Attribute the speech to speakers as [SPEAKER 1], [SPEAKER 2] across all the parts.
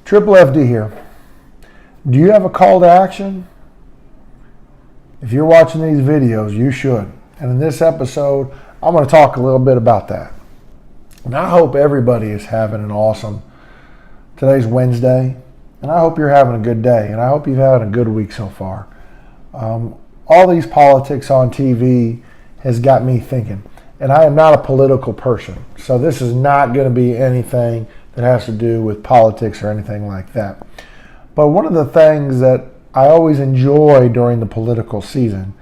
[SPEAKER 1] Triple FD here. Do you have a call to action? If you're watching these videos, you should. And in this episode, I'm going to talk a little bit about that. And I hope everybody is having an awesome, today's Wednesday, and I hope you're having a good day, and I hope you've had a good week so far. All these politics on TV has got me thinking, and I am not a political person, so this is not going to be anything that has to do with politics or anything like that. But one of the things that I always enjoy during the political season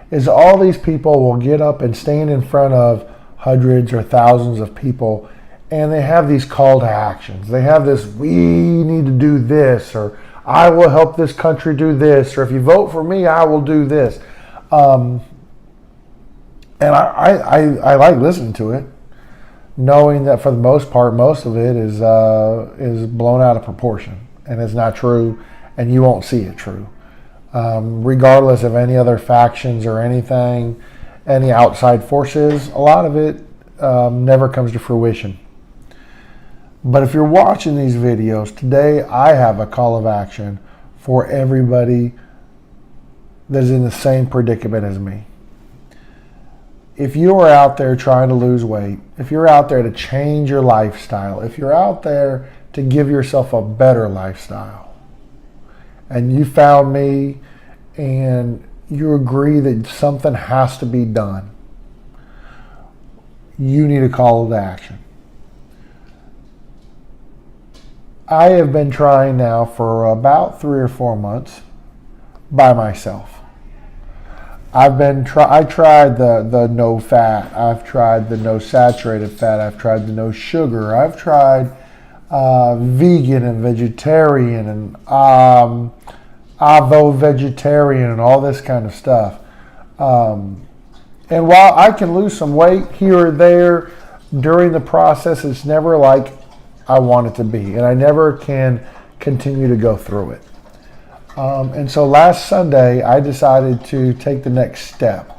[SPEAKER 1] is all these people will get up and stand in front of hundreds or thousands of people, and they have these call to actions. They have this, we need to do this, or I will help this country do this, or if you vote for me, I will do this. And I like listening to it, knowing that for the most part, most of it is blown out of proportion, and it's not true, and you won't see it true. Regardless of any other factions or anything, any outside forces, a lot of it never comes to fruition. But if you're watching these videos, today I have a call of action for everybody that's in the same predicament as me. If you are out there trying to lose weight, if you're out there to change your lifestyle, if you're out there to give yourself a better lifestyle, and you found me and you agree that something has to be done, you need a call to action. I have been trying now for about 3 or 4 months by myself. I tried the no fat. I've tried the no saturated fat. I've tried the no sugar. I've tried vegan and vegetarian and avo-vegetarian and all this kind of stuff. And while I can lose some weight here or there during the process, it's never like I want it to be, and I never can continue to go through it. And so last Sunday, I decided to take the next step.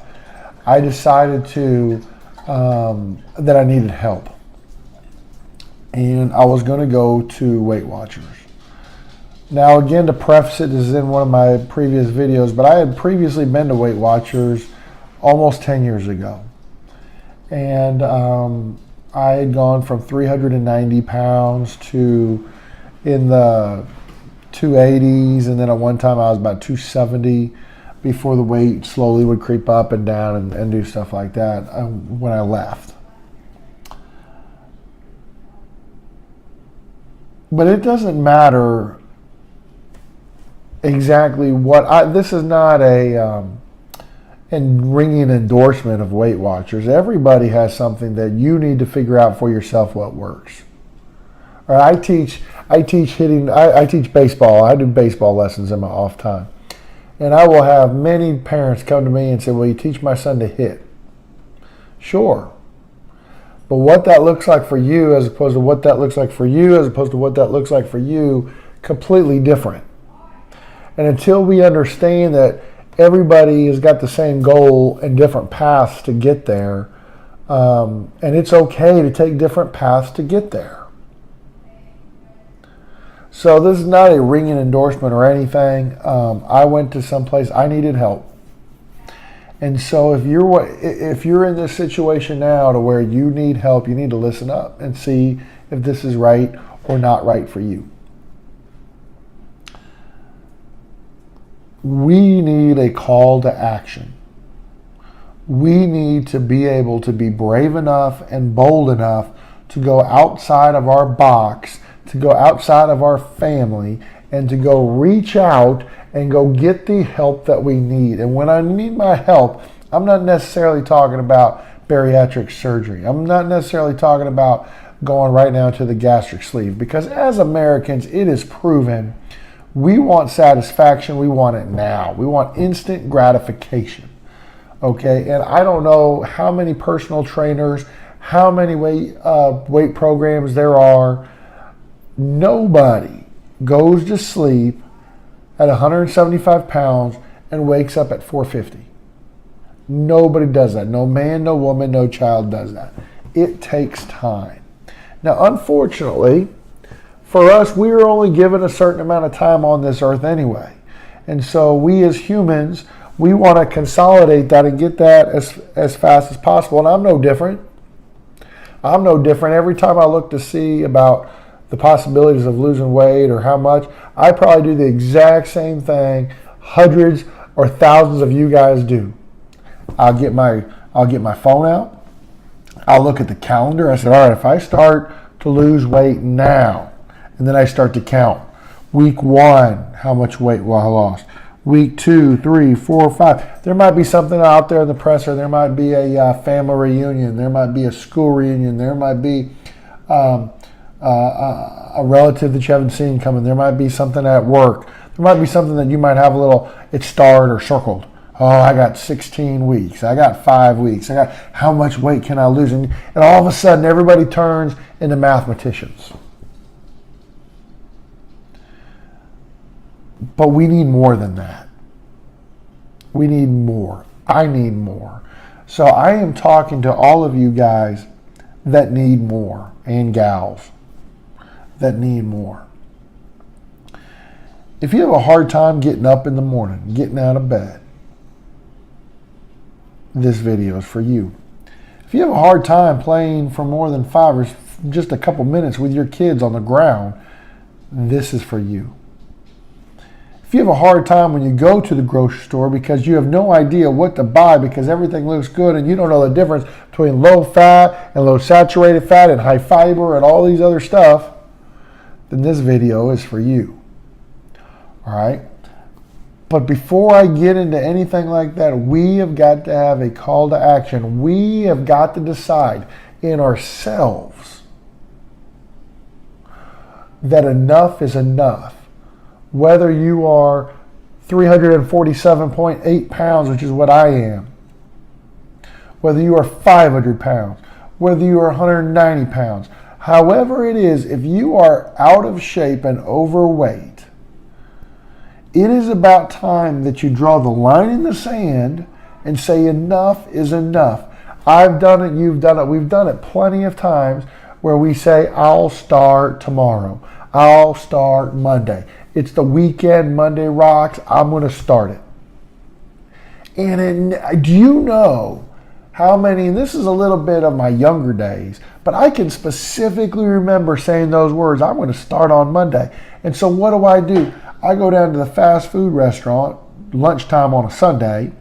[SPEAKER 1] I decided that I needed help. And I was going to go to Weight Watchers. Now, again, to preface it, this is in one of my previous videos, but I had previously been to Weight Watchers almost 10 years ago. And I had gone from 390 pounds to in the 280s, and then at one time I was about 270 before the weight slowly would creep up and down and do stuff like that when I left. But it doesn't matter exactly what this is not a ringing endorsement of Weight Watchers. Everybody has something that you need to figure out for yourself what works. All right, I teach baseball. I do baseball lessons in my off time. And I will have many parents come to me and say, "Will you teach my son to hit?" Sure. But what that looks like for you as opposed to what that looks like for you as opposed to what that looks like for you, completely different. And until we understand that everybody has got the same goal and different paths to get there, and it's okay to take different paths to get there. So this is not a ringing endorsement or anything. I went to some place, I needed help. And so if you're in this situation now to where you need help, you need to listen up and see if this is right or not right for you. We need a call to action. We need to be able to be brave enough and bold enough to go outside of our box, to go outside of our family, and to go reach out and go get the help that we need. And when I need my help, I'm not necessarily talking about bariatric surgery. I'm not necessarily talking about going right now to the gastric sleeve, because as Americans, it is proven we want satisfaction. We want it now. We want instant gratification. Okay, and I don't know how many personal trainers, how many weight programs there are. Nobody goes to sleep at 175 pounds and wakes up at 450. Nobody does that. No man, no woman, no child does that. It takes time. Now, unfortunately, for us, we are only given a certain amount of time on this earth anyway. And so we as humans, we want to consolidate that and get that as fast as possible. And I'm no different. I'm no different. Every time I look to see about the possibilities of losing weight or how much, I probably do the exact same thing hundreds or thousands of you guys do. I'll get my phone out. I'll look at the calendar. I said, all right, if I start to lose weight now, and then I start to count. Week 1, how much weight will I lost? Week 2, 3, 4, 5. There might be something out there in the presser. There might be a family reunion. There might be a school reunion. There might be a relative that you haven't seen coming. There might be something at work. There might be something that you might have a little, it's starred or circled. Oh, I got 16 weeks. I got 5 weeks. I got, how much weight can I lose? And all of a sudden, everybody turns into mathematicians. But we need more than that. We need more. I need more. So I am talking to all of you guys that need more, and gals that need more. If you have a hard time getting up in the morning, getting out of bed, this video is for you. If you have a hard time playing for more than 5 or just a couple minutes with your kids on the ground, this is for you. If you have a hard time when you go to the grocery store because you have no idea what to buy because everything looks good and you don't know the difference between low fat and low saturated fat and high fiber and all these other stuff, then this video is for you. All right? But before I get into anything like that, we have got to have a call to action. We have got to decide in ourselves that enough is enough. Whether you are 347.8 pounds, which is what I am, whether you are 500 pounds, whether you are 190 pounds, however it is, if you are out of shape and overweight, it is about time that you draw the line in the sand and say enough is enough. I've done it, you've done it, we've done it plenty of times where we say, I'll start tomorrow. I'll start Monday. It's the weekend, Monday rocks, I'm going to start it. And do you know how many, and this is a little bit of my younger days, but I can specifically remember saying those words, I'm going to start on Monday. And so what do? I go down to the fast food restaurant, lunchtime on a Sunday,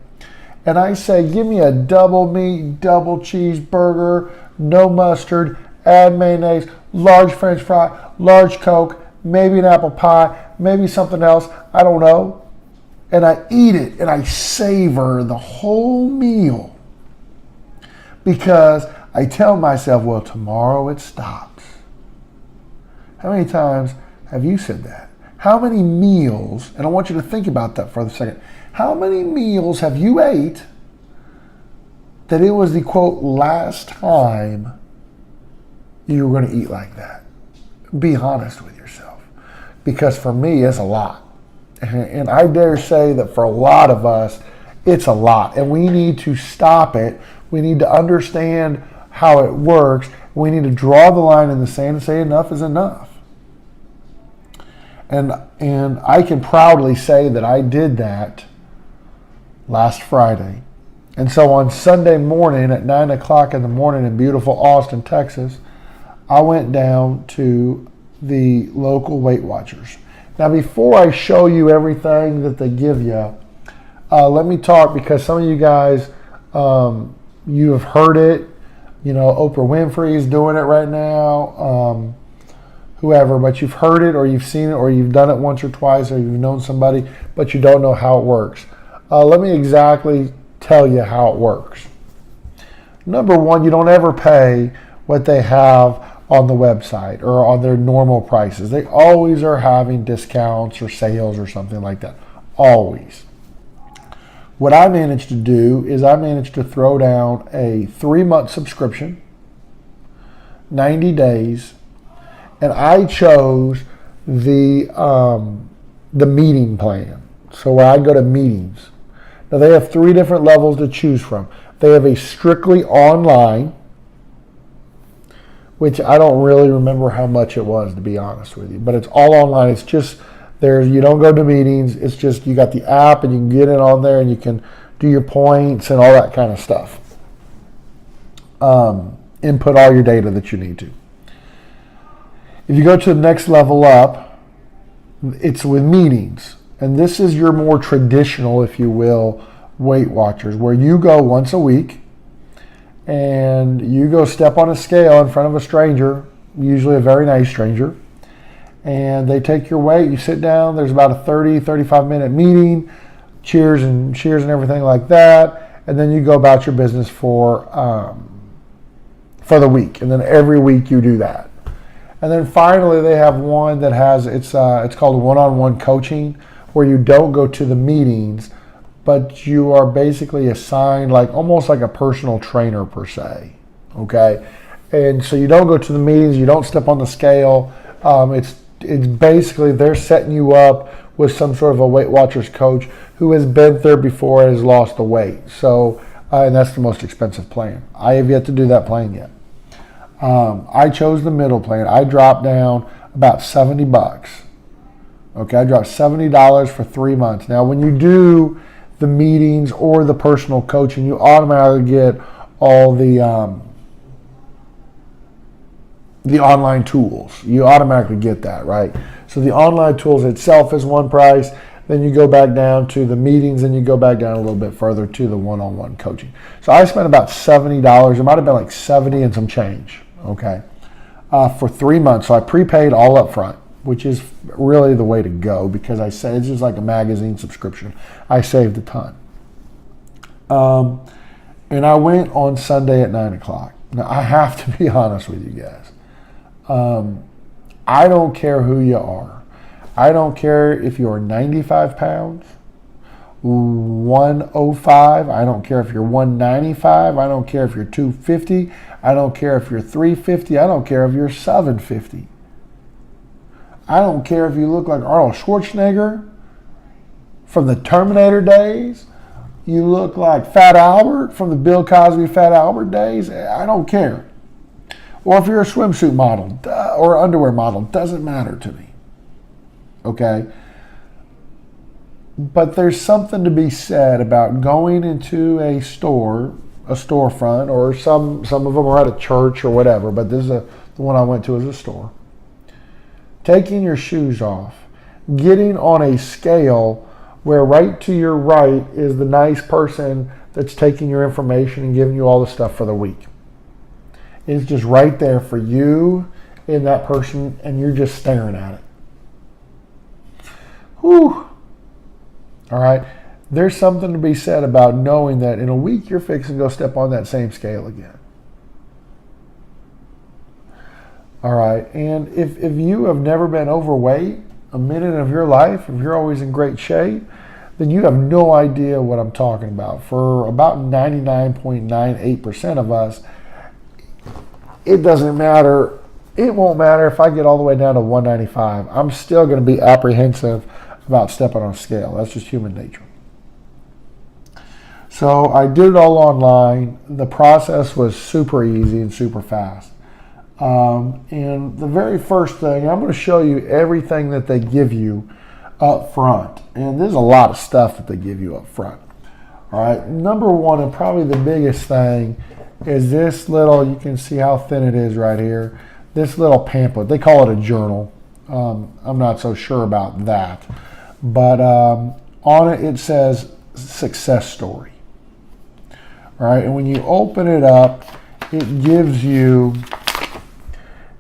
[SPEAKER 1] and I say, give me a double meat, double cheeseburger, no mustard, add mayonnaise, large French fry, large Coke, maybe an apple pie, maybe something else, I don't know. And I eat it and I savor the whole meal because I tell myself, well, tomorrow it stops. How many times have you said that? How many meals, and I want you to think about that for a second, how many meals have you ate that it was the, quote, last time you were going to eat like that? Be honest with yourself. Because for me, it's a lot. And I dare say that for a lot of us, it's a lot. And we need to stop it. We need to understand how it works. We need to draw the line in the sand and say enough is enough. And I can proudly say that I did that last Friday. And so on Sunday morning at 9 o'clock in the morning in beautiful Austin, Texas, I went down to the local Weight Watchers. Now, before I show you everything that they give you, let me talk because some of you guys, you have heard it. You know, Oprah Winfrey is doing it right now. Whoever, but you've heard it or you've seen it or you've done it once or twice or you've known somebody, but you don't know how it works. Let me exactly tell you how it works. Number one, you don't ever pay what they have on the website or on their normal prices. They always are having discounts or sales or something like that. Always. What I managed to do is I managed to throw down a 3-month subscription, 90 days, and I chose the meeting plan. So where I go to meetings. Now they have 3 different levels to choose from. They have a strictly online, which I don't really remember how much it was, to be honest with you. But it's all online. It's just you don't go to meetings. It's just you got the app and you can get it on there and you can do your points and all that kind of stuff. Input all your data that you need to. If you go to the next level up, it's with meetings. And this is your more traditional, if you will, Weight Watchers, where you go once a week and you go step on a scale in front of a stranger, usually a very nice stranger, and they take your weight. You sit down. There's about a 35 minute meeting, cheers and everything like that, and then you go about your business for the week. And then every week you do that. And then finally they have one that has it's called one-on-one coaching, where you don't go to the meetings, but you are basically assigned almost like a personal trainer per se. Okay, and so you don't go to the meetings, you don't step on the scale. It's basically they're setting you up with some sort of a Weight Watchers coach who has been there before and has lost the weight. So, and that's the most expensive plan. I have yet to do that plan yet. I chose the middle plan. I dropped down about $70. Okay, I dropped $70 for 3 months. Now, when you do the meetings or the personal coaching, you automatically get all the online tools. You automatically get that, right? So the online tools itself is one price. Then you go back down to the meetings and you go back down a little bit further to the one-on-one coaching. So I spent about $70. It might have been like 70 and some change, okay, for 3 months. So I prepaid all up front, which is really the way to go, because I say it's just like a magazine subscription. I saved a ton. And I went on Sunday at 9 o'clock. Now, I have to be honest with you guys. I don't care who you are. I don't care if you're 95 pounds, 105. I don't care if you're 195. I don't care if you're 250. I don't care if you're 350. I don't care if you're 750. I don't care if you look like Arnold Schwarzenegger from the Terminator days. You look like Fat Albert from the Bill Cosby Fat Albert days. I don't care. Or if you're a swimsuit model or underwear model, doesn't matter to me. Okay? But there's something to be said about going into a store, a storefront, or some of them are at a church or whatever, but this is the one I went to is a store. Taking your shoes off, getting on a scale where right to your right is the nice person that's taking your information and giving you all the stuff for the week. It's just right there for you and that person, and you're just staring at it. Whew. All right. There's something to be said about knowing that in a week you're fixing to go step on that same scale again. All right. And if you have never been overweight a minute of your life, if you're always in great shape, then you have no idea what I'm talking about. For about 99.98% of us, it doesn't matter. It won't matter if I get all the way down to 195. I'm still going to be apprehensive about stepping on a scale. That's just human nature. So I did it all online. The process was super easy and super fast. And the very first thing, I'm going to show you everything that they give you up front. And there's a lot of stuff that they give you up front. All right. Number one, and probably the biggest thing, is this little, you can see how thin it is right here, this little pamphlet. They call it a journal. I'm not so sure about that. But on it, it says success story. All right. And when you open it up, it gives you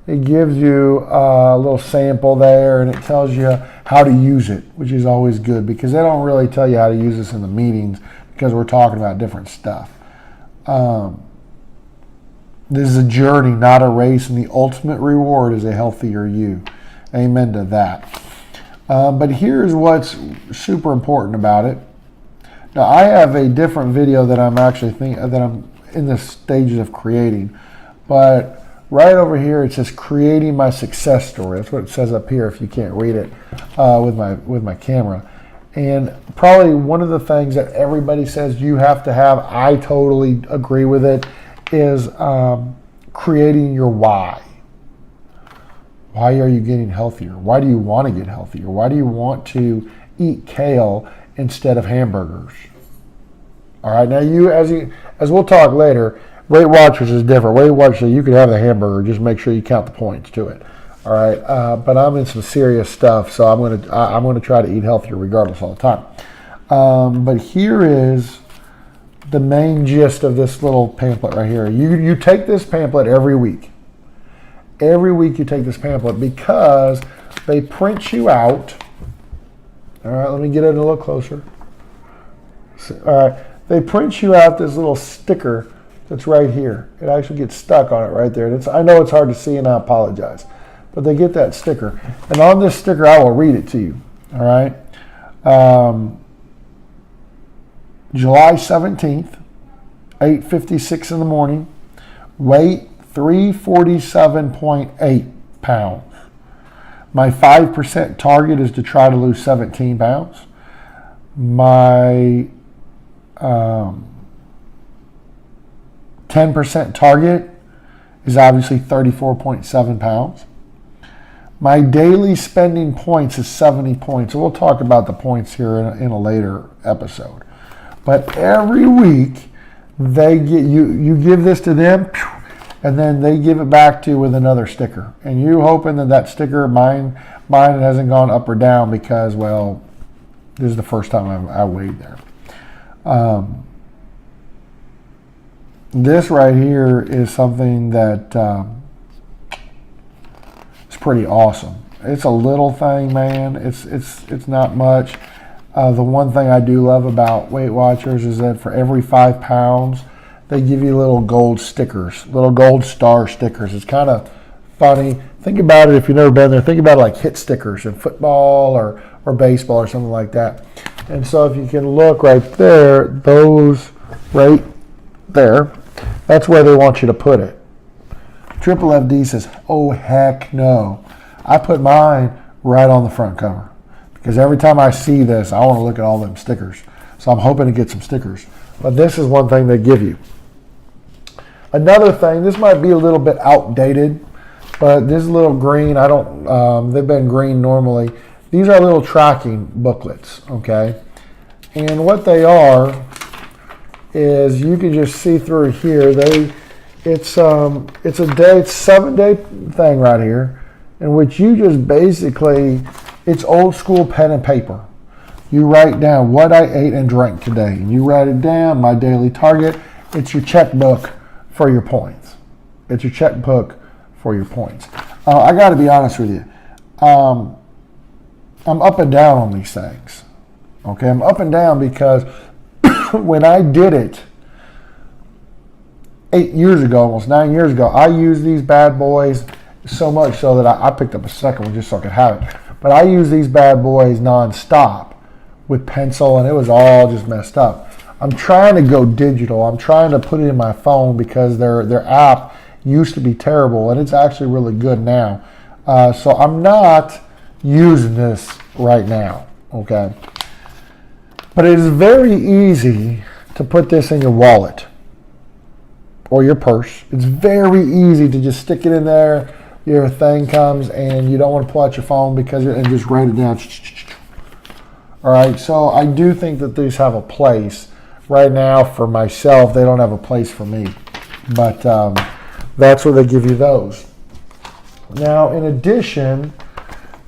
[SPEAKER 1] a little sample there, and it tells you how to use it, which is always good, because they don't really tell you how to use this in the meetings because we're talking about different stuff. This is a journey, not a race, and the ultimate reward is a healthier you. Amen to that. But here's what's super important about it. Now, I have a different video that I'm in the stages of creating, but right over here it says creating my success story. That's what it says up here if you can't read it with my camera. And probably one of the things that everybody says you have to have, I totally agree with it, is creating your why. Why are you getting healthier? Why do you want to get healthier? Why do you want to eat kale instead of hamburgers? All right, now as we'll talk later, Weight Watchers is different. Weight Watchers, you can have the hamburger, just make sure you count the points to it. All right, but I'm in some serious stuff, so I'm gonna try to eat healthier regardless all the time. But here is the main gist of this little pamphlet right here. You take this pamphlet every week. Every week you take this pamphlet because they print you out. All right, let me get it a little closer. All right, they print you out this little sticker that's right here. It actually gets stuck on it right there. And I know it's hard to see, and I apologize. But they get that sticker. And on this sticker, I will read it to you. All right. July 17th, 8:56 in the morning. Weight 347.8 pounds. My 5% target is to try to lose 17 pounds. My 10% target is obviously 34.7 pounds. My daily spending points is 70 points. So we'll talk about the points here in a later episode. But every week, they get you give this to them, and then they give it back to you with another sticker. And you hoping that sticker, mine hasn't gone up or down because, well, this is the first time I weighed there. This right here is something that is pretty awesome. It's a little thing, man. It's not much. The one thing I do love about Weight Watchers is that for every 5 pounds, they give you little gold stickers, little gold star stickers. It's kind of funny. Think about it if you've never been there. Think about it like hit stickers in football or baseball or something like that. And so if you can look right there, those right there, that's where they want you to put it. Triple FD says, oh, heck no. I put mine right on the front cover because every time I see this, I want to look at all them stickers. So I'm hoping to get some stickers. But this is one thing they give you. Another thing, this might be a little bit outdated, but this little green, they've been green normally. These are little tracking booklets, okay? And what they are is you can just see through here. It's a 7-day thing right here, in which you just basically, it's old school pen and paper. You write down what I ate and drank today, and you write it down, my daily target. It's your checkbook for your points. It's your checkbook for your points. I got to be honest with you. I'm up and down on these things. Okay, I'm up and down because when I did it 8 years ago, almost 9 years ago, I used these bad boys so much so that I picked up a second one just so I could have it. But I used these bad boys nonstop with pencil, and it was all just messed up. I'm trying to go digital. I'm trying to put it in my phone because their app used to be terrible, and it's actually really good now. So I'm not using this right now, okay? But it is very easy to put this in your wallet or your purse. It's very easy to just stick it in there. Your thing comes, and you don't want to pull out your phone and just write it down. All right, so I do think that these have a place. Right now, for myself, they don't have a place for me. But that's where they give you those. Now, in addition,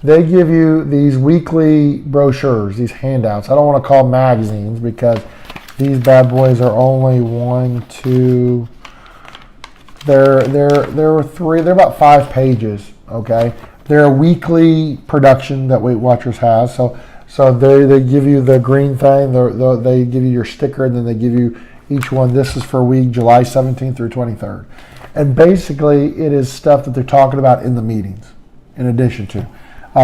[SPEAKER 1] they give you these weekly brochures, these handouts. I don't want to call them magazines because these bad boys are only they're about 5 pages, okay? They're a weekly production that Weight Watchers has. So they give you the green thing, they give you your sticker, and then they give you each one. This is for week July 17th through 23rd. And basically, it is stuff that they're talking about in the meetings, in addition to.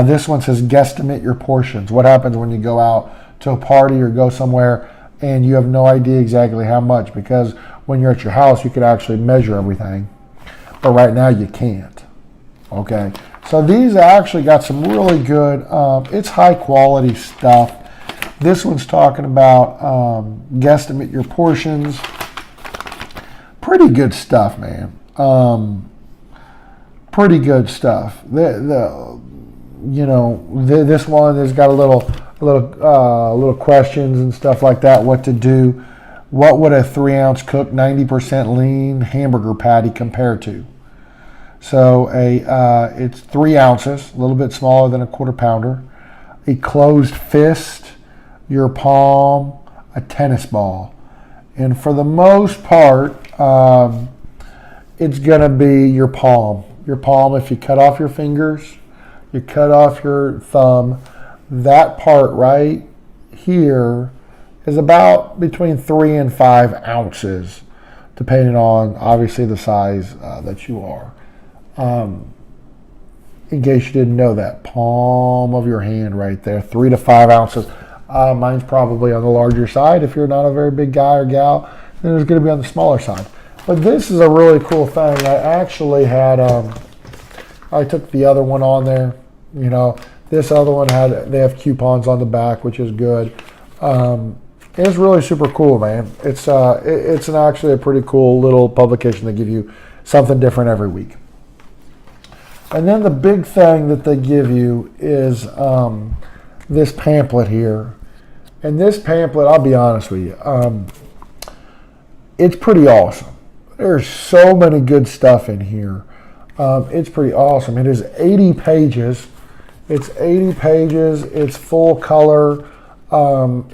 [SPEAKER 1] This one says, guesstimate your portions. What happens when you go out to a party or go somewhere and you have no idea exactly how much? Because when you're at your house, you could actually measure everything. But right now, you can't. Okay? So these actually got some really good, it's high quality stuff. This one's talking about guesstimate your portions. Pretty good stuff, man. pretty good stuff. This one has got a little questions and stuff like that. What to do? What would a 3-ounce cooked 90% lean hamburger patty compare to? So it's 3 ounces, a little bit smaller than a quarter pounder. A closed fist, your palm, a tennis ball. And for the most part, it's going to be your palm. Your palm, if you cut off your fingers, you cut off your thumb, that part right here is about between 3 and 5 ounces, depending on, obviously, the size that you are. In case you didn't know that, palm of your hand right there, 3 to 5 ounces. Mine's probably on the larger side. If you're not a very big guy or gal, then it's going to be on the smaller side. But this is a really cool thing. I actually had, I took the other one on there. This other one they have coupons on the back, which is good. It's really super cool, man. It's actually a pretty cool little publication. They give you something different every week. And then the big thing that they give you is this pamphlet here. And this pamphlet, I'll be honest with you, it's pretty awesome. There's so many good stuff in here. It's pretty awesome. It is 80 pages. It's 80 pages. It's full color.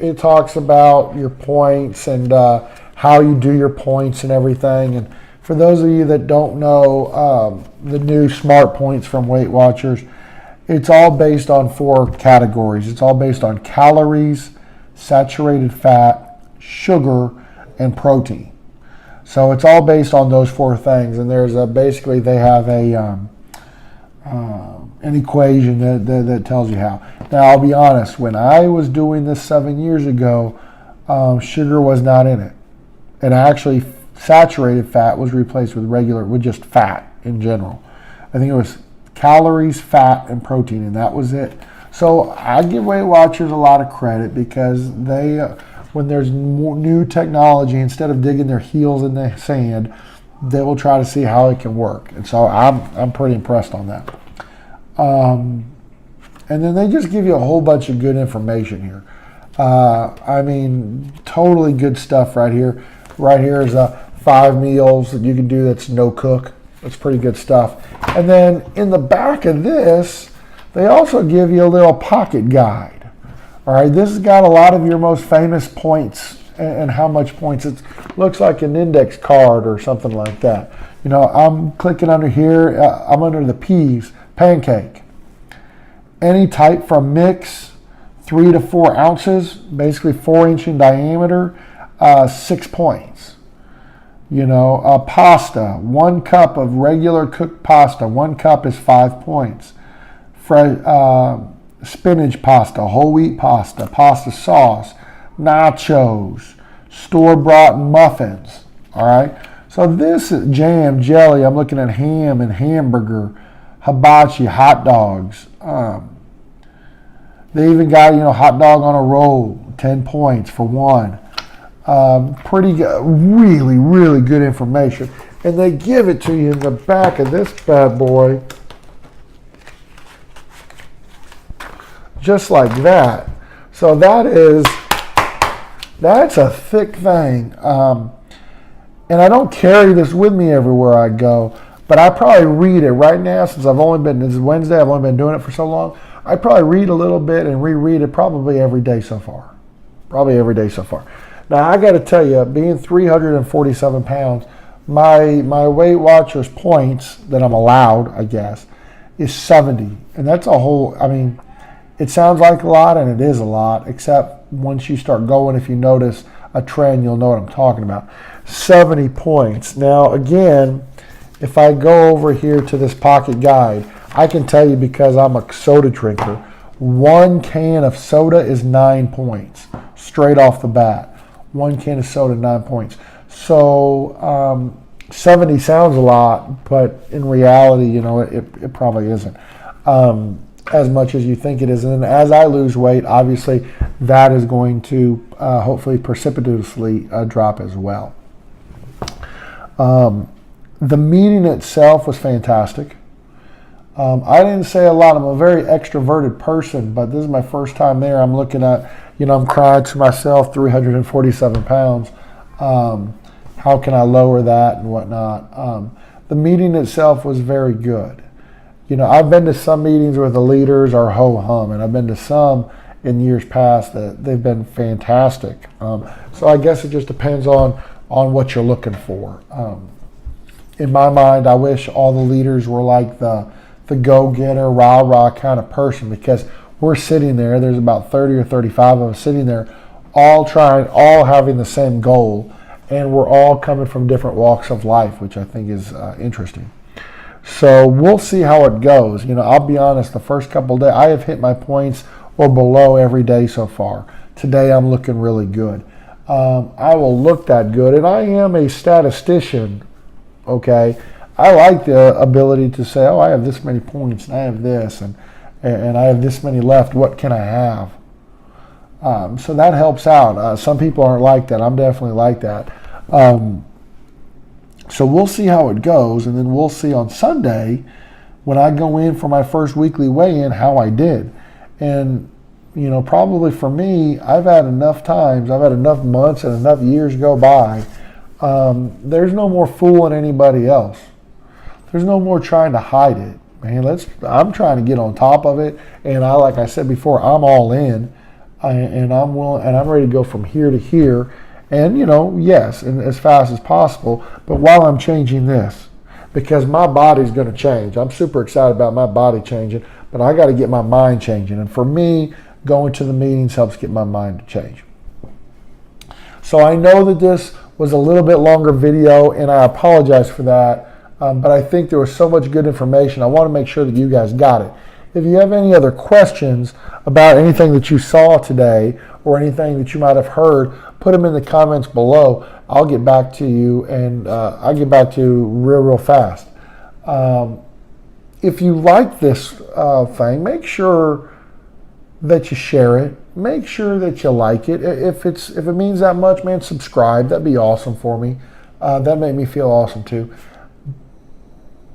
[SPEAKER 1] It talks about your points and how you do your points and everything. And for those of you that don't know the new Smart Points from Weight Watchers, it's all based on 4 categories. It's all based on calories, saturated fat, sugar, and protein. So it's all based on those 4 things. And there's basically they have an equation that tells you how. Now, I'll be honest, when I was doing this 7 years ago, sugar was not in it. And actually, saturated fat was replaced with just fat in general. I think it was calories, fat, and protein, and that was it. So I give Weight Watchers a lot of credit because they, when there's new technology, instead of digging their heels in the sand, they will try to see how it can work. And so I'm pretty impressed on that. And then they just give you a whole bunch of good information here. Totally good stuff right here. Right here is 5 meals that you can do that's no cook. That's pretty good stuff. And then in the back of this, they also give you a little pocket guide. All right, this has got a lot of your most famous points and how much points. It looks like an index card or something like that. I'm clicking under here. I'm under the P's, pancake. Any type from mix, 3 to 4 ounces, basically 4-inch in diameter, 6 points. Pasta, 1 cup of regular cooked pasta, 1 cup is 5 points. Spinach pasta, whole wheat pasta, pasta sauce, nachos, store-bought muffins. All right. So this is jam, jelly. I'm looking at ham and hamburger, hibachi, hot dogs. They even got hot dog on a roll, 10 points for 1. Pretty good, really, really good information. And they give it to you in the back of this bad boy. Just like that. So that's a thick thing. And I don't carry this with me everywhere I go, but I probably read it right now since this is Wednesday, I've only been doing it for so long. I probably read a little bit and reread it probably every day so far. Now, I got to tell you, being 347 pounds, my Weight Watchers points that I'm allowed, I guess, is 70. And that's it sounds like a lot, and it is a lot, except once you start going, if you notice a trend, you'll know what I'm talking about. 70 points. Now, again, if I go over here to this pocket guide, I can tell you because I'm a soda drinker, 1 can of soda is 9 points, straight off the bat. 1 can of soda, 9 points. So 70 sounds a lot, but in reality, it probably isn't as much as you think it is. And then as I lose weight, obviously, that is going to hopefully precipitously drop as well. The meeting itself was fantastic. I didn't say a lot. I'm a very extroverted person, but this is my first time there. I'm looking at, I'm crying to myself, 347 pounds. How can I lower that and whatnot? The meeting itself was very good. I've been to some meetings where the leaders are ho-hum, and I've been to some in years past that they've been fantastic. So I guess it just depends on what you're looking for. In my mind, I wish all the leaders were like the go-getter, rah-rah kind of person, because we're sitting there, there's about 30 or 35 of us sitting there, all having the same goal, and we're all coming from different walks of life, which I think is interesting. So we'll see how it goes. I'll be honest, the first couple of days, I have hit my points or below every day so far. Today I'm looking really good. I will look that good, and I am a statistician, okay? I like the ability to say, I have this many points, and I have this, and I have this many left. What can I have? So that helps out. Some people aren't like that. I'm definitely like that. So we'll see how it goes, and then we'll see on Sunday when I go in for my first weekly weigh-in how I did. And, probably for me, I've had enough months and enough years go by. There's no more fooling anybody else. There's no more trying to hide it. Man, I'm trying to get on top of it, and like I said before, I'm all in, and I'm willing, and I'm ready to go from here to here, and yes, and as fast as possible. But while I'm changing this, because my body's going to change, I'm super excited about my body changing, but I got to get my mind changing, and for me, going to the meetings helps get my mind to change. So I know that this was a little bit longer video, and I apologize for that. But I think there was so much good information. I want to make sure that you guys got it. If you have any other questions about anything that you saw today or anything that you might have heard, put them in the comments below. I'll get back to you, and I'll get back to you real fast. If you like this thing, make sure that you share it. Make sure that you like it. If it means that much, man, subscribe. That'd be awesome for me. That'd make me feel awesome too.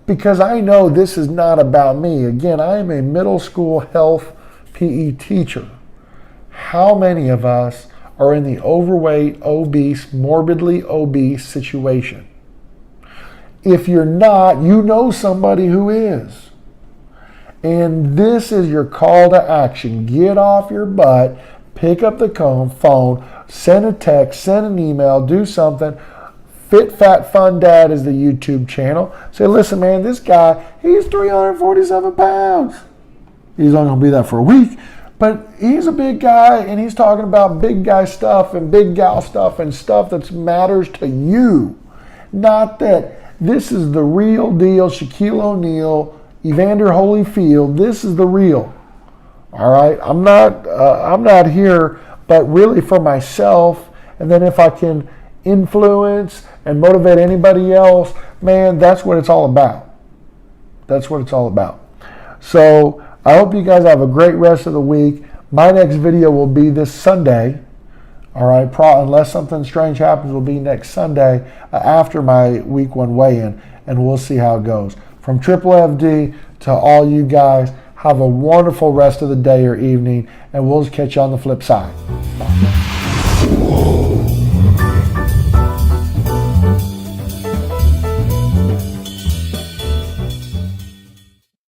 [SPEAKER 1] Because I know this is not about me. Again, I am a middle school health PE teacher. How many of us are in the overweight, obese, morbidly obese situation? If you're not, you know somebody who is. And this is your call to action. Get off your butt, pick up the phone, send a text, send an email, do something. FitFatFunDad is the YouTube channel. Say, listen, man, this guy, he's 347 pounds. He's not going to be that for a week, but he's a big guy, and he's talking about big guy stuff and big gal stuff and stuff that matters to you. Not that this is the real deal, Shaquille O'Neal, Evander Holyfield. This is the real. All right, I'm not here, but really for myself, and then if I can influence and motivate anybody else, man, that's what it's all about. That's what it's all about. So I hope you guys have a great rest of the week. My next video will be this Sunday. All right, unless something strange happens, will be next Sunday after my week 1 weigh-in, and we'll see how it goes. From Triple FD to all you guys, have a wonderful rest of the day or evening, and we'll catch you on the flip side.